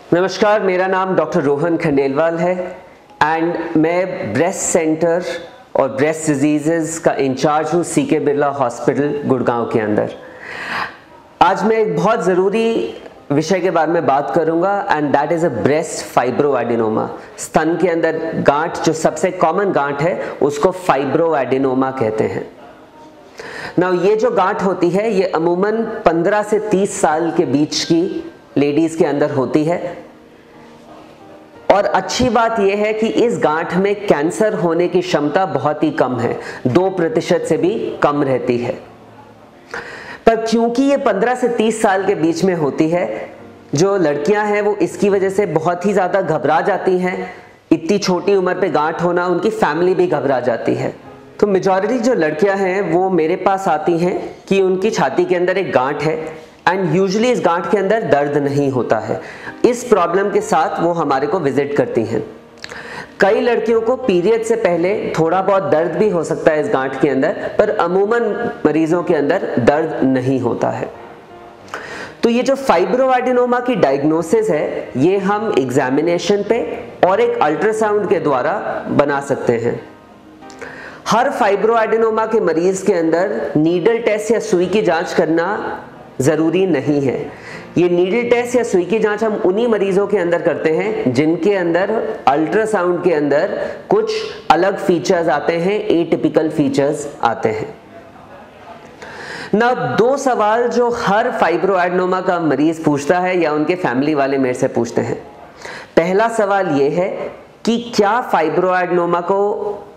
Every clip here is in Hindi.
नमस्कार, मेरा नाम डॉक्टर रोहन खंडेलवाल है एंड मैं ब्रेस्ट सेंटर और ब्रेस्ट डिजीज़ का इंचार्ज हूँ सीके बिरला हॉस्पिटल गुड़गांव के अंदर। आज मैं एक बहुत ज़रूरी विषय के बारे में बात करूँगा and that is a breast fibroadenoma. स्तन के अंदर गांठ, जो सबसे कॉमन गांठ है, उसको फाइब्रोएडिनोमा कहते हैं। नाउ ये जो गांठ होती है ये अमूमन 15 से 30 साल के बीच की लेडीज के अंदर होती है और अच्छी बात यह है कि इस गांठ में कैंसर होने की क्षमता बहुत ही कम है, 2% से भी कम रहती है। पर क्योंकि ये 15 से 30 साल के बीच में होती है, जो लड़कियां हैं वो इसकी वजह से बहुत ही ज़्यादा घबरा जाती हैं। इतनी छोटी उम्र पे गांठ होना, उनकी फैमिली भी घबरा जाती है। तो मेजॉरिटी जो लड़कियां हैं वो मेरे पास आती हैं कि उनकी छाती के अंदर एक गांठ है एंड यूजुअली इस गांठ के अंदर दर्द नहीं होता है। इस प्रॉब्लम के साथ वो हमारे को विजिट करती हैं। कई लड़कियों को पीरियड से पहले थोड़ा बहुत दर्द भी हो सकता है इस गांठ के अंदर, पर अमूमन मरीजों के अंदर दर्द नहीं होता है। तो ये जो फाइब्रोएडिनोमा की डायग्नोसिस है, ये हम एग्जामिनेशन पे और एक अल्ट्रासाउंड के द्वारा बना सकते हैं। हर फाइब्रोएडिनोमा के मरीज के अंदर नीडल टेस्ट या सुई की जांच करना ज़रूरी नहीं है। ये नीडल टेस्ट या सुई की जांच हम उन्हीं मरीजों के अंदर करते हैं जिनके अंदर अल्ट्रासाउंड के अंदर कुछ अलग फीचर्स आते हैं, एटिपिकल फीचर्स आते हैं। ना 2 सवाल जो हर फाइब्रोएडिनोमा का मरीज पूछता है या उनके फैमिली वाले मेरे से पूछते हैं। पहला सवाल ये है कि क्या फाइब्रोएडिनोमा को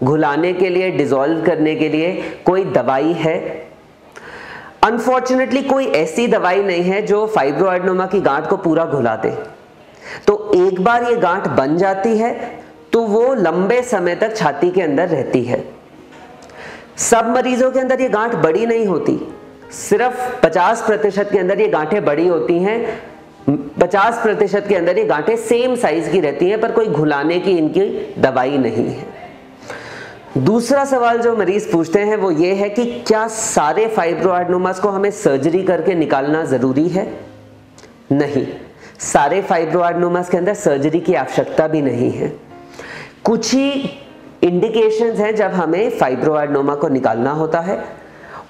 घुलाने के लिए, डिसॉल्व करने के लिए कोई दवाई है? अनफॉर्चुनेटली कोई ऐसी दवाई नहीं है जो फाइब्रोएडिनोमा की गांठ को पूरा घुला दे। तो एक बार ये गांठ बन जाती है तो वो लंबे समय तक छाती के अंदर रहती है। सब मरीजों के अंदर ये गांठ बड़ी नहीं होती, सिर्फ 50% के अंदर ये गांठें बड़ी होती हैं। 50% के अंदर ये गांठें सेम साइज की रहती हैं, पर कोई घुलाने की इनकी दवाई नहीं है। दूसरा सवाल जो मरीज पूछते हैं वो ये है कि क्या सारे फाइब्रोएडिनोमास को हमें सर्जरी करके निकालना ज़रूरी है? नहीं, सारे फाइब्रोएडिनोमास के अंदर सर्जरी की आवश्यकता भी नहीं है। कुछ ही इंडिकेशंस हैं जब हमें फाइब्रोएडिनोमा को निकालना होता है।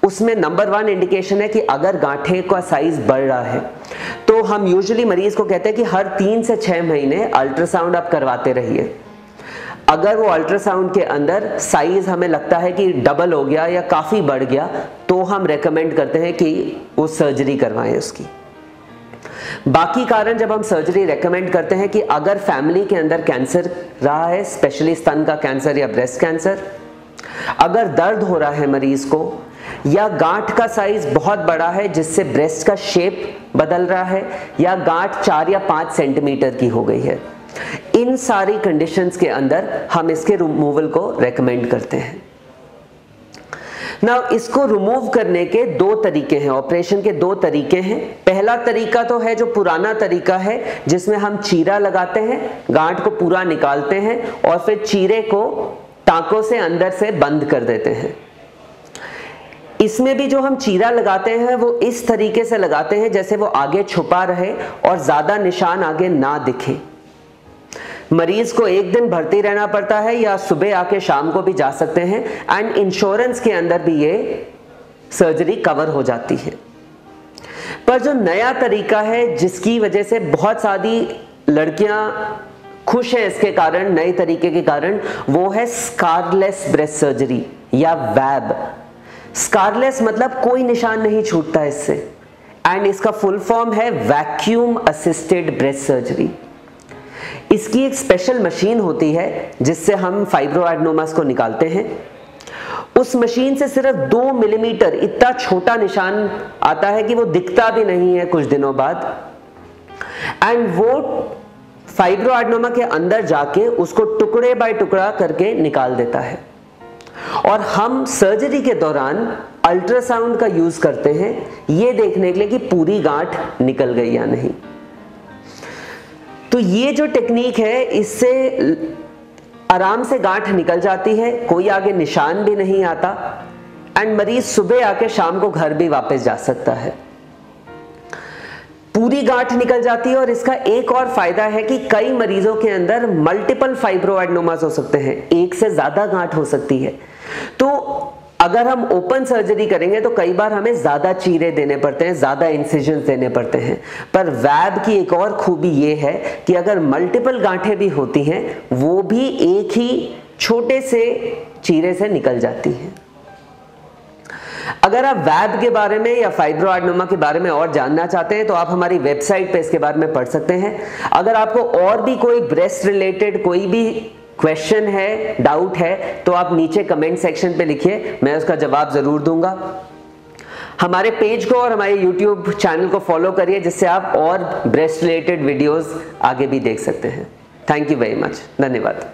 उसमें नंबर 1 इंडिकेशन है कि अगर गांठें का साइज बढ़ रहा है तो हम यूजुअली मरीज को कहते हैं कि हर 3 से 6 महीने अल्ट्रासाउंड आप करवाते रहिए। अगर वो अल्ट्रासाउंड के अंदर साइज हमें लगता है कि डबल हो गया या काफ़ी बढ़ गया, तो हम रेकमेंड करते हैं कि वो सर्जरी करवाएं उसकी। बाकी कारण जब हम सर्जरी रेकमेंड करते हैं कि अगर फैमिली के अंदर कैंसर रहा है, स्पेशली स्तन का कैंसर या ब्रेस्ट कैंसर, अगर दर्द हो रहा है मरीज को, या गांठ का साइज बहुत बड़ा है जिससे ब्रेस्ट का शेप बदल रहा है, या गांठ 4 या 5 सेंटीमीटर की हो गई है, इन सारी कंडीशंस के अंदर हम इसके रिमूवल को रेकमेंड करते हैं। नाउ इसको रिमूव करने के 2 तरीके हैं, ऑपरेशन के 2 तरीके हैं। पहला तरीका तो है जो पुराना तरीका है, जिसमें हम चीरा लगाते हैं, गांठ को पूरा निकालते हैं और फिर चीरे को टांकों से अंदर से बंद कर देते हैं। इसमें भी जो हम चीरा लगाते हैं वो इस तरीके से लगाते हैं जैसे वो आगे छुपा रहे और ज्यादा निशान आगे ना दिखे। मरीज को एक दिन भर्ती रहना पड़ता है या सुबह आके शाम को भी जा सकते हैं एंड इंश्योरेंस के अंदर भी ये सर्जरी कवर हो जाती है। पर जो नया तरीका है जिसकी वजह से बहुत सारी लड़कियां खुश हैं इसके कारण, नए तरीके के कारण, वो है स्कारलेस ब्रेस्ट सर्जरी या वैब। स्कारलेस मतलब कोई निशान नहीं छूटता इससे, एंड इसका फुल फॉर्म है वैक्यूम असिस्टेड ब्रेस्ट सर्जरी। इसकी एक स्पेशल मशीन होती है जिससे हम फाइब्रोएडिनोमास को निकालते हैं। उस मशीन से सिर्फ 2 मिलीमीटर इतना छोटा निशान आता है कि वो दिखता भी नहीं है कुछ दिनों बाद, एंड वो फाइब्रोएडिनोमा के अंदर जाके उसको टुकड़े बाय टुकड़ा करके निकाल देता है। और हम सर्जरी के दौरान अल्ट्रासाउंड का यूज करते हैं ये देखने के लिए कि पूरी गांठ निकल गई या नहीं। तो ये जो टेक्निक है, इससे आराम से गांठ निकल जाती है, कोई आगे निशान भी नहीं आता, एंड मरीज सुबह आके शाम को घर भी वापस जा सकता है। पूरी गांठ निकल जाती है। और इसका एक और फायदा है कि कई मरीजों के अंदर मल्टीपल फाइब्रोएडेनोमास हो सकते हैं, एक से ज्यादा गांठ हो सकती है। तो अगर हम ओपन सर्जरी करेंगे तो कई बार हमें ज्यादा चीरे देने पड़ते हैं, ज्यादा इंसिजन देने पड़ते हैं। पर वैब की एक और खूबी ये है कि अगर मल्टीपल गांठें भी होती हैं वो भी एक ही छोटे से चीरे से निकल जाती हैं। अगर आप वैब के बारे में या फाइब्रोएडेनोमा के बारे में और जानना चाहते हैं तो आप हमारी वेबसाइट पे इसके बारे में पढ़ सकते हैं। अगर आपको और भी कोई ब्रेस्ट रिलेटेड कोई भी क्वेश्चन है, डाउट है, तो आप नीचे कमेंट सेक्शन पे लिखिए, मैं उसका जवाब जरूर दूंगा। हमारे पेज को और हमारे YouTube चैनल को फॉलो करिए जिससे आप और ब्रेस्ट रिलेटेड वीडियोस आगे भी देख सकते हैं। थैंक यू वेरी मच, धन्यवाद।